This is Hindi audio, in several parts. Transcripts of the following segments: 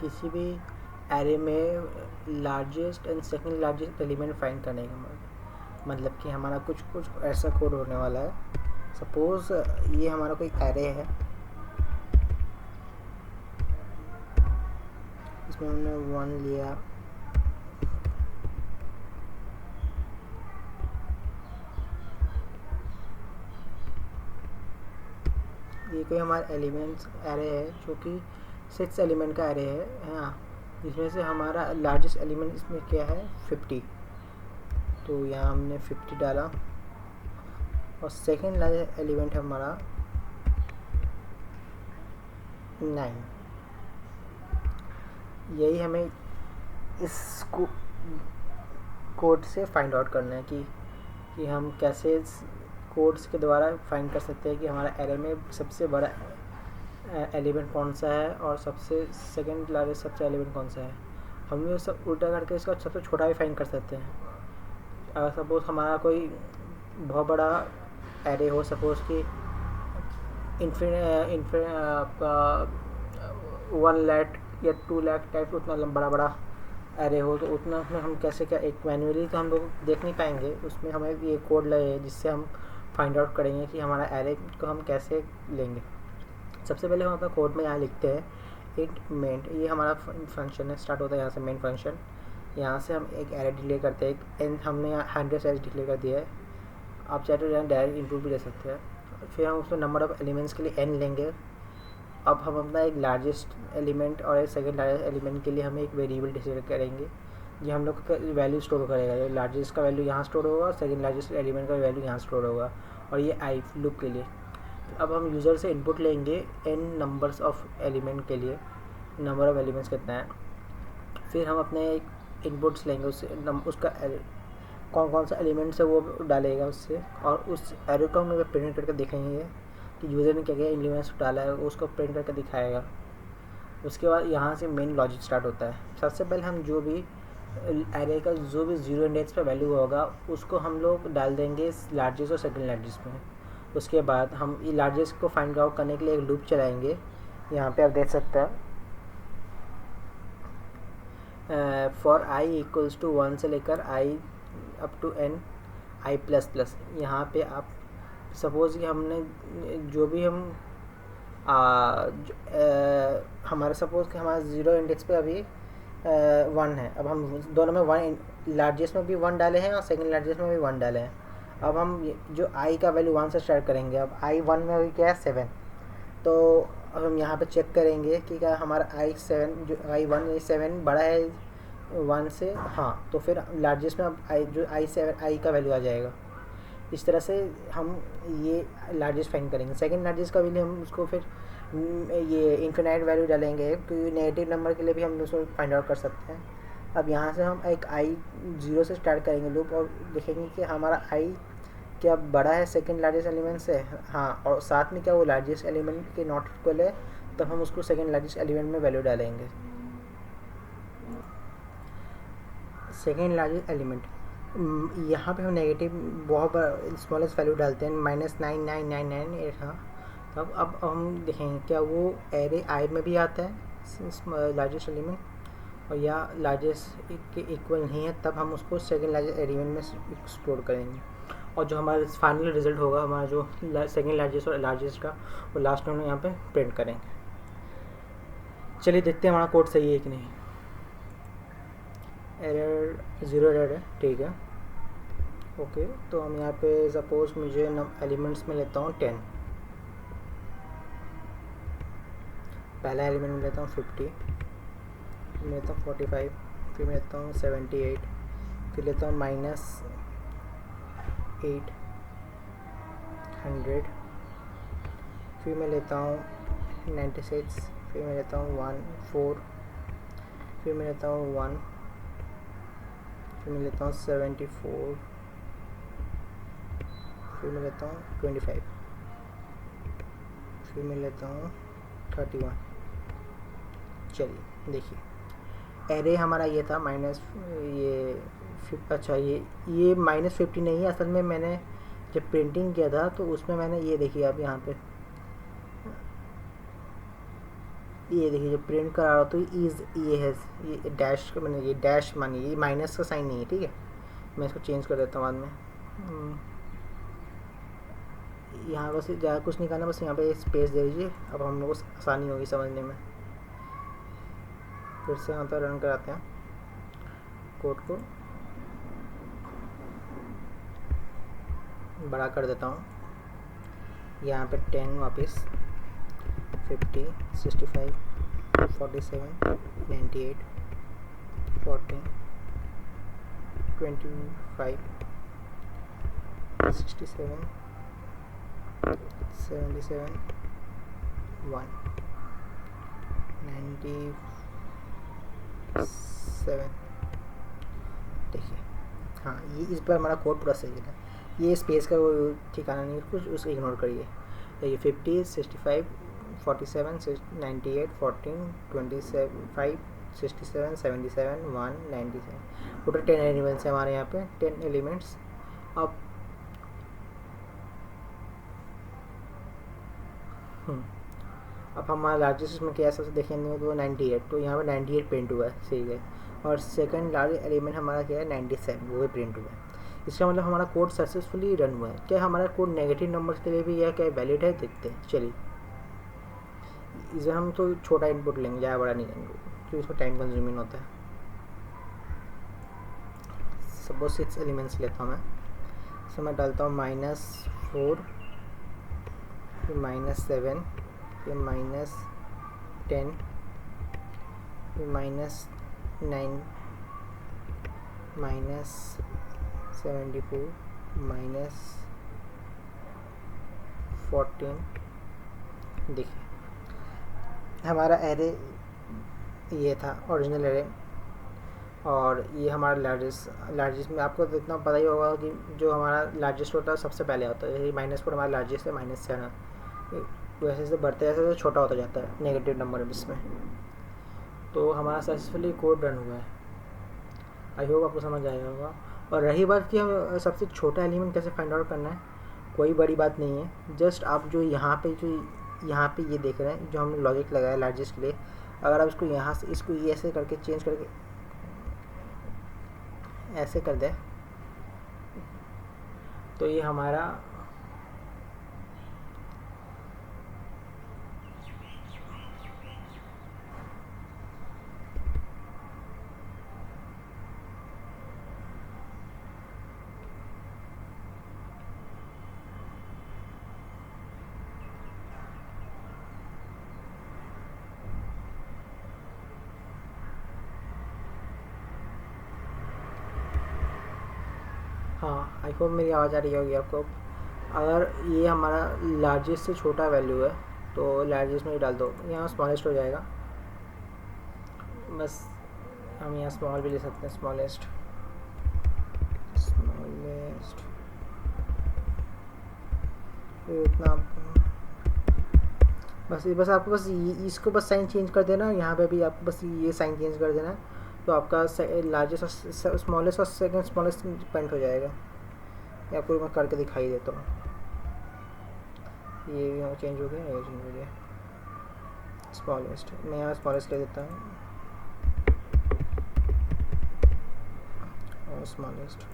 किसी भी एरे में largest and second largest element find करने का मतलब कि हमारा कुछ ऐसा कोड होने वाला है। सपोज ये हमारा कोई एरे है, इसमें हमने 1 लिया, ये कोई हमारा एलिमेंट्स एरे है जो कि 6 एलिमेंट का एरे है। हाँ, जिसमें से हमारा लार्जेस्ट एलिमेंट इसमें क्या है 50, तो यहाँ हमने 50 डाला। और सेकंड लार्जेस्ट एलिमेंट है हमारा 9। यही हमें इस कोड से फाइंड आउट करना है कि हम कैसे कोड्स के द्वारा फाइंड कर सकते हैं कि हमारा एरे में सबसे बड़ा एलिमेंट कौन सा है और सबसे सेकंड लार्जेस्ट सबसे एलिमेंट कौन सा है। हम ये सब उल्टा करके इसका सबसे छोटा भी फाइंड कर सकते हैं। अगर सपोज हमारा कोई बहुत बड़ा एरे हो, सपोज कि आपका 1 लाख या 2 लाख टाइप उतना बड़ा एरे हो, तो उतना उसमें हम कैसे क्या एक मैन्युअली तो हम लोग देख नहीं पाएंगे। उसमें हमें ये कोड लगे जिससे हम फाइंड आउट करेंगे कि हमारा एरे को हम कैसे लेंगे। सबसे पहले हम अपना कोड में यहाँ लिखते हैं इंट मेन। ये हमारा फंक्शन है, स्टार्ट होता है यहाँ से मेन फंक्शन। यहाँ से हम एक एरे डिक्लेयर करते हैं, एन हमने यहाँ 100 साइज डिक्लेयर कर दिया है। आप चाहे तो यहाँ डायरेक्ट इनपुट भी ले सकते हैं। फिर हम उसमें नंबर ऑफ एलिमेंट्स के लिए n लेंगे। अब हम अपना एक लार्जेस्ट एलिमेंट और एक सेकंड लार्जेस्ट एलिमेंट के लिए हम एक वेरिएबल डिसाइड करेंगे जो हम लोग का वैल्यू स्टोर करेगा। लार्जेस्ट का वैल्यू यहाँ स्टोर होगा, सेकंड लार्जेस्ट एलिमेंट का वैल्यू यहाँ स्टोर होगा, और ये आई लूप के लिए। अब हम यूज़र से इनपुट लेंगे n नंबर्स ऑफ एलिमेंट के लिए, नंबर ऑफ एलिमेंट्स कितना है। फिर हम अपने इनपुट्स लेंगे, उससे उसका कौन सा एलिमेंट्स है वो डालेगा उससे, और उस एरे को हम प्रिंट करके देखेंगे कि यूज़र ने क्या क्या एलिमेंट्स डाला है, उसको प्रिंट करके दिखाएगा। उसके बाद यहाँ से मेन लॉजिक स्टार्ट होता है। सबसे पहले हम जो भी एरे का जो भी 0 इंडेक्स पे वैल्यू होगा उसको हम लोग डाल देंगे लार्जेस्ट और सेकंड लार्जेस्ट में। उसके बाद हम ये लार्जेस्ट को फाइंड आउट करने के लिए एक लूप चलाएंगे। यहाँ पे आप देख सकते हैं फॉर आई इक्वल्स टू 1 से लेकर i up to n i plus plus. यहाँ पे आप सपोज कि हमने जो भी हम हमारा सपोज कि हमारा 0 इंडेक्स पे अभी 1 है। अब हम दोनों में 1 लार्जेस्ट में भी 1 डाले हैं और सेकंड लार्जेस्ट में भी 1 डाले हैं। अब हम जो i का वैल्यू 1 से स्टार्ट करेंगे। अब i 1 में अभी क्या है 7, तो अब हम यहाँ पे चेक करेंगे कि क्या हमारा i7 जो i1 7 बड़ा है 1 से। हाँ, तो फिर लार्जेस्ट में अब i का वैल्यू आ जाएगा। इस तरह से हम ये लार्जेस्ट फाइंड करेंगे। सेकंड लार्जेस्ट का वैल्यू हम उसको फिर ये इन्फिनाइट वैल्यू डालेंगे, क्योंकि नेगेटिव नंबर के लिए भी हम उसको फाइंड आउट कर सकते हैं। अब यहाँ से हम एक i 0 से स्टार्ट करेंगे लूप, और देखेंगे कि हमारा i क्या बड़ा है सेकंड लार्जेस्ट एलिमेंट से। हाँ, और साथ में क्या वो लार्जेस्ट एलिमेंट के नॉट इक्वल है, तब हम उसको सेकंड लार्जेस्ट एलिमेंट में वैल्यू डालेंगे। सेकंड लार्जेस्ट एलिमेंट यहाँ पे हम नेगेटिव बहुत स्मॉलेस्ट वैल्यू डालते हैं -99998। हाँ, तब अब हम देखेंगे क्या वो एरे आई में भी आता है लार्जेस्ट एलिमेंट, और या लार्जेस्ट के इक्वल नहीं है, तब हम उसको सेकंड लार्जेस्ट एलिमेंट में स्टोर करेंगे। और जो हमारा फाइनल रिजल्ट होगा हमारा जो सेकंड लार्जेस्ट और लार्जेस्ट का, वो लास्ट में हम यहाँ पे प्रिंट करेंगे। चलिए देखते हैं हमारा कोड सही है कि नहीं। एरर 0 एरर है, ठीक है, ओके। तो हम यहाँ पे सपोज मुझे एलिमेंट्स में लेता हूँ 10। पहला एलिमेंट में लेता हूँ 50, फिर लेता हूँ 45, फिर लेता हूँ 78, फिर लेता हूँ -8 100, फिर मैं लेता हूँ 96, फिर मैं लेता हूँ 1 4, फिर मैं लेता हूँ 1, फिर मैं लेता हूँ 74, फिर मैं लेता हूँ 25, फिर मैं लेता हूँ 31। चलिए देखिए, एरे हमारा ये था अच्छा ये -50 नहीं है। असल में मैंने जब प्रिंटिंग किया था तो उसमें मैंने ये देखिए आप यहाँ पे ये देखिए जो प्रिंट करा रहा तो इज ये है, ये डैश मैंने ये डैश मानिए, ये माइनस का साइन नहीं है, ठीक है। मैं इसको चेंज कर देता हूँ बाद में। यहाँ बस ज़्यादा कुछ नहीं करना, बस यहाँ पे स्पेस दे दीजिए। अब हम लोग को आसानी होगी समझने में। फिर से यहाँ पर रन कराते हैं कोड को, बड़ा कर देता हूँ। यहाँ पे 10 वापस 50 65 47 98 40 25 67 77 1 97। देखिए हाँ, ये इस पर हमारा कोड पूरा सही है। ये स्पेस का वो ठिकाना नहीं है कुछ, उसको इग्नोर करिए। देखिए 50 65 47 98 14 25 67 77 1 97, टोटल 10 एलिमेंट्स हैं हमारे यहाँ पे, 10 एलिमेंट्स। अब अब हमारा लार्जेस्ट इसमें क्या सबसे देखेंगे तो 98, तो यहाँ पे 98 प्रिंट हुआ है, सही है। और सेकंड लार्ज एलिमेंट हमारा क्या है 97, वो भी प्रिंट हुआ है। इसका मतलब हमारा कोड सक्सेसफुली रन हुआ है। क्या हमारा कोड नेगेटिव नंबर्स के लिए भी यह क्या वैलिड है, देखते हैं। चलिए इसे हम तो छोटा इनपुट लेंगे, ज़्यादा बड़ा नहीं लेंगे क्योंकि इसमें टाइम कंज्यूमिंग होता है। सपोज 6 एलिमेंट्स लेता हूँ मैं, इसमें मैं डालता हूँ -4 फिर -7 फिर -10 फिर -9 -74 -14। देखिए हमारा एरे ये था ओरिजिनल एरे, और ये हमारा लार्जेस्ट में आपको तो इतना पता ही होगा कि जो हमारा लार्जेस्ट होता है सबसे पहले होता है। -4 हमारा लार्जेस्ट है, -7 वैसे से बढ़ते जैसे छोटा होता जाता है नेगेटिव नंबर इसमें। तो हमारा सक्सेसफुली कोड रन हुआ है। आई होप आपको समझ आया होगा। और रही बात कि हम सबसे छोटा एलिमेंट कैसे फाइंड आउट करना है, कोई बड़ी बात नहीं है। जस्ट आप जो यहाँ पे ये देख रहे हैं जो हमने लॉजिक लगाया लार्जेस्ट के लिए, अगर आप इसको यहाँ से इसको ये ऐसे करके चेंज करके ऐसे कर दें तो ये हमारा हाँ, आई होप मेरी आवाज़ आ रही होगी आपको। अगर ये हमारा लार्जेस्ट से छोटा वैल्यू है तो लार्जेस्ट में ही डाल दो, यहाँ स्मॉलेस्ट हो जाएगा। बस हम यहाँ स्मॉल भी ले सकते हैं, स्मॉलेस्ट इतना। बस आपको बस इसको बस साइन चेंज कर देना, यहाँ पे भी आपको बस ये साइन चेंज कर देना, तो आपका लार्जेस्ट और स्मॉलेस्ट और सेकंड स्मॉलेस्ट पेंट हो जाएगा। ये आपको मैं करके दिखाई देता हूँ। ये यहाँ चेंज हो गया, ये चेंज हो गया। स्मॉलेस्ट मैं यहाँ स्मॉलेस्ट ले देता हूँ और स्मॉलेस्ट।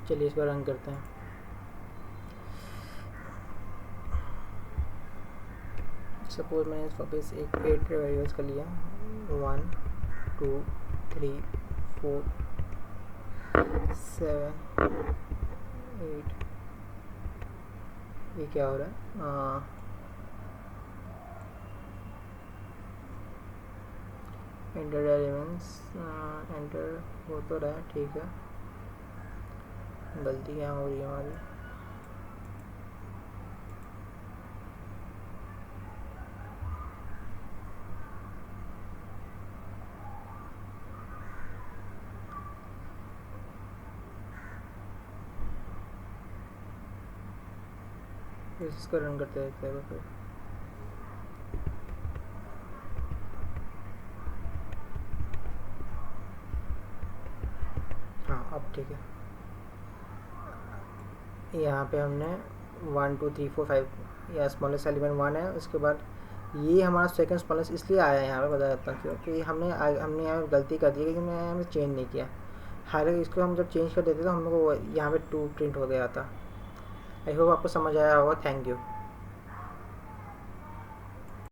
चलिए इस पर रन करते हैं। सपोज मैंने इस वापस एक 8 वेरिएबल्स का लिया, 1 2 3 4 7 8। ये क्या हो रहा है, एंटर एलिमेंट्स, एंटर हो तो रहा है, ठीक है। गलती क्या हो रही है हमारी, इसको रन करते रहते हैं फिर। हाँ अब ठीक है। यहाँ पे हमने 1 2 3 4 5 या स्मॉलेस्ट एलिमेंट 1 है। उसके बाद ये हमारा सेकंड स्मॉलेस्ट इसलिए आया है यहाँ पे, बता देता हूँ क्यों। क्योंकि हमने यहाँ गलती कर दी, क्योंकि मैंने यहाँ पे चेंज नहीं किया। हालांकि इसको हम जब चेंज कर देते तो हम लोग को यहाँ पे 2 प्रिंट हो गया था। आई होप आपको समझ आया होगा। Thank you.